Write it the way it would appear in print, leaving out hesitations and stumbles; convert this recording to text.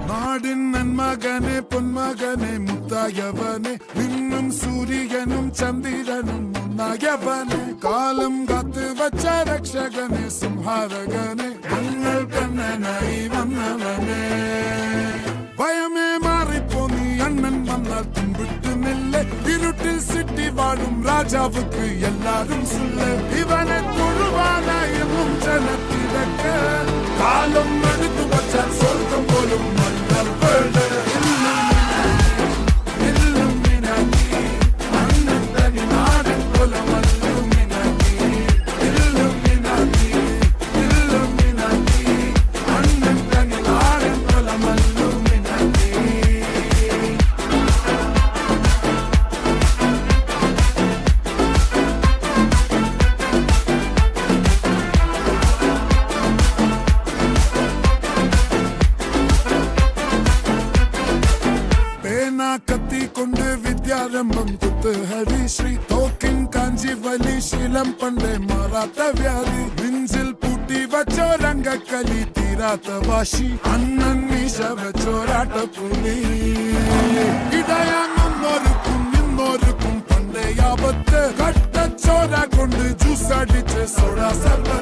നാടിൻ നന്മകനെ പൊന്മകനെ മുത്തായവനെ നിന്നും സൂര്യനും ചന്ദ്രനും ഒന്നായവനെ കാലം കാത്ത് വച്ച രക്ഷകനെ സംഹാരകനെ ഞങ്ങൾ കണ്ണനായി വന്നവനെ ഭയമേ മാറിപ്പോ നീ അണ്ണൻ വന്നാൽ പിൻവിട്ടുന്നില്ല ഇരുട്ടിൽ സിറ്റി വാഴും രാജാവുക്ക് എല്ലാരും സുല്ല ഇവനെ തൊഴുവാനായും ജനത്തിലൊക്കെ കാലം എടുത്തു വച്ചാൽ സ്വർഗം പോലും കത്തിക്കൊണ്ട് വിദ്യാരംഭം കുത്ത് ഹരിശ്രീ തോക്കിൻ കാഞ്ചി വലി ശീലം പണ്ടേ മാറാത്ത വ്യാധി നെഞ്ചിൽ പൂട്ടി വച്ചോരംഗക്കലി തീരാത്ത വാശി അണ്ണൻ മീശ വെച്ചോരാട്ടപ്പുലി ഇടയാങ്ങൊന്നൊരുക്കും നിന്നൊരുക്കും പണ്ടേ ആപത്ത് കട്ടച്ചോര കൊണ്ട് ജ്യൂസ് അടിച്ച് സോഡ സർവ